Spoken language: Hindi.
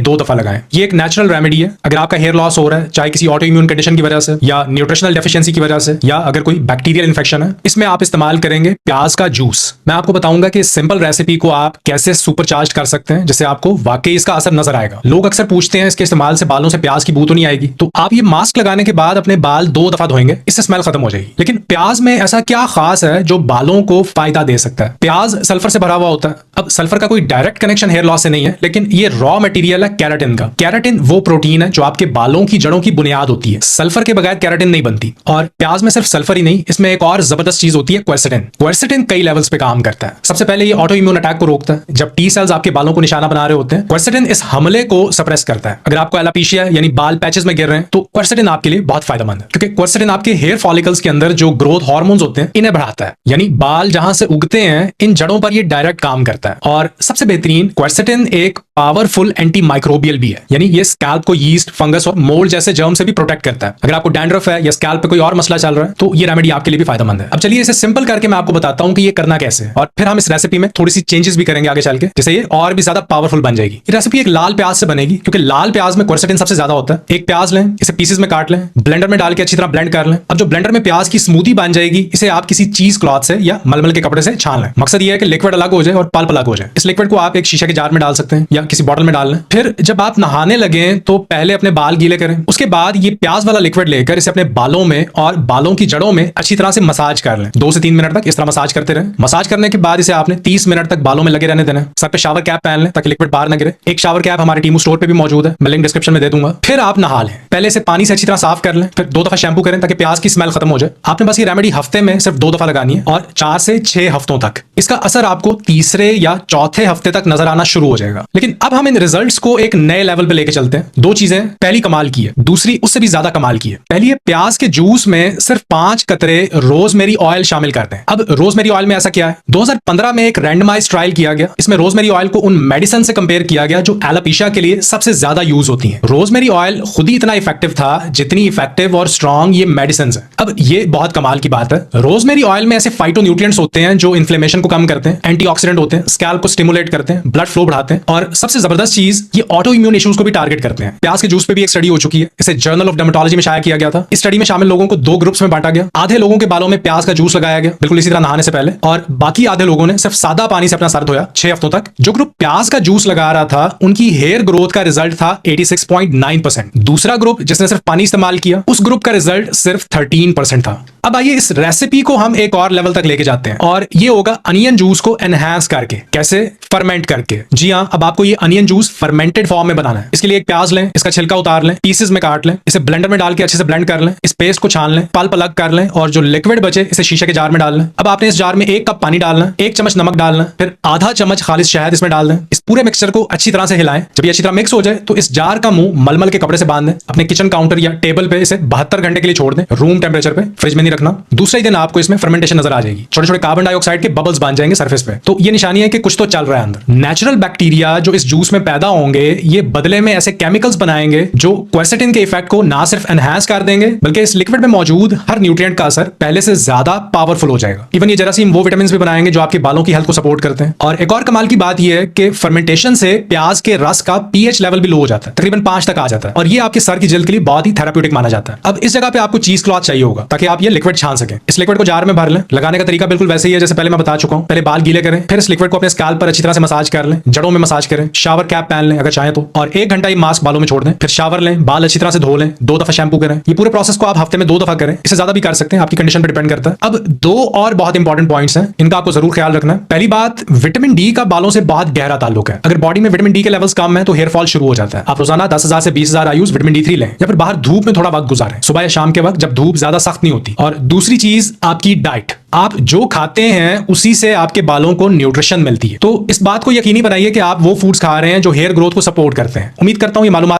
2 दफा लगाएं। ये एक नेचुरल रेमेडी है। अगर आपका हेयर लॉस हो रहा है, चाहे किसी ऑटो इम्यून कंडीशन की वजह से या न्यूट्रिशनल डेफिशिएंसी की वजह से या अगर कोई बैक्टीरियल इन्फेक्शन है, इसमें आप इस्तेमाल करेंगे प्याज का जूस। मैं आपको बताऊंगा कि इस सिंपल रेसिपी को आप कैसे सुपरचार्ज कर सकते हैं जिससे आपको वाकई इसका असर नजर आएगा। लोग अक्सर पूछते हैं इसके इस्तेमाल से बालों से प्याज की बू तो नहीं आएगी। तो आप ये मास्क लगाने के बाद अपने बाल 2 दफा धोएंगे, इससे स्मेल खत्म हो जाएगी। लेकिन प्याज में ऐसा क्या खास है जो बालों को फायदा दे सकता है? प्याज सल्फर से भरा हुआ होता है। अब सल्फर का कोई डायरेक्ट कनेक्शन हेयर लॉस से नहीं है, लेकिन ये रॉ मटेरियल है कैराटिन का। कैराटिन वो प्रोटीन है जो आपके बालों की जड़ों की बुनियाद होती है। सल्फर के बगैर कैराटिन नहीं बनती। और प्याज में सिर्फ सल्फर ही नहीं, इसमें एक और जबरदस्त चीज होती है, क्वेरसेटिन। क्वेरसेटिन कई लेवल्स पे काम करता है। सबसे पहले ये ऑटो इम्यून अटैक को रोकता है। जब टी सेल्स आपके बालों को निशाना बना रहे होते हैं, क्वेरसेटिन इस हमले को सप्रेस करता है। अगर आपको एलोपेशिया यानी बाल पैचेस में गिर रहे हैं तो क्वेरसेटिन आपके लिए बहुत फायदेमंद है, क्योंकि क्वेरसेटिन आपके हेयर फॉलिकल्स के अंदर जो ग्रोथ हार्मोन्स होते हैं इन्हें बढ़ाता है। यानी बाल जहां से उगते हैं इन जड़ों पर ये डायरेक्ट काम करता है। और सबसे बेहतरीन, क्वेरसेटिन एक पावरफुल एंटी माइक्रोबियल भी है। यानी ये स्कैल्प को यीस्ट, फंगस और मोल्ड जैसे जर्म से भी प्रोटेक्ट करता है। अगर आपको डैंड्रफ है या स्कैल्प पे कोई और मसला चल रहा है तो ये रेमेडी आपके लिए भी फायदेमंद है। अब चलिए इसे सिंपल करके मैं आपको बताता हूं कि ये करना कैसे है, और फिर हम इस रेसिपी में थोड़ी सी चेंजेस भी करेंगे आगे चल के, जिससे ये और भी ज्यादा पावरफुल बन जाएगी। ये रेसिपी एक लाल प्याज से बनेगी, क्योंकि लाल प्याज में क्वेरसेटिन सबसे ज्यादा होता है। एक प्याज लें, इसे पीसेस में काट लें, ब्लेंडर में डाल के अच्छी तरह ब्लेंड कर लें। अब जो ब्लेंडर में प्याज की स्मूदी बन जाएगी, इसे आप किसी चीज क्लॉथ से या मलमल के कपड़े से छान लें। मकसद ये है कि लिक्विड अलग हो जाए और पल्प अलग हो जाए। इस लिक्विड को आप एक शीशे के जार में डाल सकते हैं या किसी बॉटल में डाल लें। फिर जब आप नहाने लगे तो पहले अपने बाल गीले करें। उसके बाद ये प्याज वाला लिक्विड लेकर इसे अपने बालों में और बालों की जड़ों में अच्छी तरह से मसाज कर लें। 2 से 3 मिनट तक इस तरह मसाज करते रहें। मसाज करने के बाद इसे आपने 30 मिनट तक बालों में लगे रहने देना। सर पे शावर कैप पहन लें ताकि लिक्विड बाहर न गिरे। एक शावर कैप हमारे टीमू स्टोर पे भी मौजूद है, मैं लिंक डिस्क्रिप्शन में दे दूंगा। फिर आप नहा लें। पहले इसे पानी से अच्छी तरह साफ कर लें, फिर 2 दफा शैम्पू करें ताकि प्याज की स्मेल खत्म हो जाए। आपने बस ये रेमेडी हफ्ते में सिर्फ 2 दफा लगानी है और 4 से 6 हफ्तों तक। इसका असर आपको तीसरे या चौथे हफ्ते तक नजर आना शुरू हो जाएगा। लेकिन अब हम इन रिजल्ट्स को एक नए लेवल पे लेके चलते हैं। 2 चीजें, पहली कमाल की है, दूसरी उससे भी ज्यादा कमाल की है। पहली है, प्याज के जूस में सिर्फ 5 कतरे रोजमेरी ऑयल शामिल करते हैं। अब रोजमेरी ऑयल में ऐसा क्या है? 2015 में एक रैंडमाइज ट्रायल किया गया। इसमें रोजमेरी ऑयल को उन मेडिसिन से कंपेयर किया गया जो एलोपेशिया के लिए सबसे ज्यादा यूज होती हैं। रोजमेरी ऑयल खुद ही इतना इफेक्टिव था जितनी इफेक्टिव और स्ट्रॉन्ग ये मेडिसिन है। अब ये बहुत कमाल की बात है। रोजमेरी ऑयल में ऐसे फाइटोन्यूट्रिएंट्स होते हैं जो इन्फ्लेमेशन को कम करते हैं, एंटीऑक्सीडेंट होते हैं, स्कैल्प को स्टिमुलेट करते हैं, ब्लड फ्लो बढ़ाते हैं, और सबसे जबरदस्त चीज, ये ऑटो इम्यून इश्यूज को भी टारगेट करते हैं। प्याज के जूस पे भी एक स्टडी हो चुकी है, इसे जर्नल ऑफ डर्मेटोलॉजी में शाया किया गया था। इस स्टडी में शामिल लोगों को 2 ग्रुप्स में बांटा गया। आधे लोगों के बालों में प्याज का जूस लगाया गया बिल्कुल इसी तरह नहाने से पहले, और बाकी आधे लोगों ने सिर्फ सादा पानी से अपना सर धोया 6 हफ्तों तक। जो ग्रुप प्याज का जूस लगा रहा था उनकी हेयर ग्रोथ का रिजल्ट था 86.9%। दूसरा ग्रुप जिसने सिर्फ पानी इस्तेमाल किया, उस ग्रुप का रिजल्ट सिर्फ 13% था। अब आइए इस रेसिपी को हम एक और लेवल तक लेके जाते हैं, और ये होगा अनियन जूस को एनहांस करके। कैसे? फर्मेंट करके। जी हाँ, अब आपको ये अनियन जूस फर्मेंटेड फॉर्म में बनाना है। इसके लिए एक प्याज लें, इसका छिलका उतार लें, पीसेस में काट लें, इसे ब्लेंडर में डाल के अच्छे से ब्लेंड कर लें, इस पेस्ट को छान लें, पल्प अलग कर लें, और जो लिक्विड बचे इसे शीशे के जार में डाल लें। अब आपने इस जार में 1 कप पानी डालना है, 1 चम्मच नमक डालना है, फिर आधा चम्मच खालिस शहद इसमें डाल दें। इस पूरे मिक्सचर को अच्छी तरह से हिलाएं। जब ये अच्छी तरह मिक्स हो जाए तो इस जार का मुंह मलमल के कपड़े से बांध दें। अपने किचन काउंटर या टेबल पे इसे 72 घंटे के लिए छोड़ दें, रूम टेम्परेचर पे, फ्रिज में नहीं रखना। दूसरे दिन आपको इसमें फर्मेंटेशन नजर आ जाएगी। छोटे छोटे कार्बन डाइऑक्साइड के बबल्स बन जाएंगे सरफेस पे। तो ये निशानी है कि कुछ तो चल रहा है अंदर। नेचुरल बैक्टीरिया जो इस जूस में पैदा होंगे, ये बदले में ऐसे केमिकल्स बनाएंगे जो क्वेरसेटिन के इफेक्ट को ना सिर्फ एनहांस कर देंगे, बल्कि इस लिक्विड में मौजूद हर न्यूट्रिएंट का असर पहले से ज्यादा पावरफुल हो जाएगा। इवन ये जरासीम वो विटामिन भी बनाएंगे जो आपके बालों की हेल्थ को सपोर्ट करते हैं। और एक और कमाल की बात यह है कि फर्मेंटेशन से प्याज के रस का पीएच लेवल भी लो हो जाता है, तकरीबन 5 तक आ जाता है, और ये आपके सर की जल्द के लिए बहुत ही थेराप्यूटिक माना जाता है। अब इस जगह पे आपको चीज क्लॉथ चाहिए होगा ताकि आप ये लिक्विड छान सकें। इस लिक्विड को जार में भर लें। लगाने का तरीका बिल्कुल वैसे ही है जैसे पहले मैं बता चुका हूं। पहले बाल गीले करें, फिर इस लिक्विड को अपने स्कैल्प पर अच्छी तरह से मसाज कर लें, जड़ों में मसाज करें, शावर कैप पहन लें अगर चाहें तो, और 1 घंटा ये मास्क बालों में छोड़ दें। फिर शावर लें, बाल अच्छी तरह से धो लें, 2 दफा शैम्पू करें। ये पूरे प्रोसेस को आप हफ्ते में 2 दफा करें, इससे ज्यादा भी कर सकते हैं, आपकी कंडीशन पर डिपेंड करता है। अब 2 और बहुत इंपॉर्टेंट पॉइंट्स हैं, इनका आपको जरूर ख्याल रखना है। पहली बात, विटामिन डी का बालों से बहुत गहरा ताल्लुक है। अगर बॉडी में विटामिन डी के लेवल्स कम है तो हेयर फॉल शुरू हो जाता है। आप रोजाना 10,000 से 20,000 आयुष विटामिन डी 3 लें, या फिर बाहर धूप में थोड़ा वक्त गुजारें, सुबह या शाम के वक्त जब धूप ज्यादा सख्त नहीं होती। और दूसरी चीज, आपकी डाइट। आप जो खाते हैं उसी से आपके बालों को न्यूट्रिशन मिलती है। तो इस बात को यकीनी बनाइए कि आप वो फूड्स खा रहे हैं जो हेयर ग्रोथ को सपोर्ट करते हैं। उम्मीद करता हूं ये मालूमात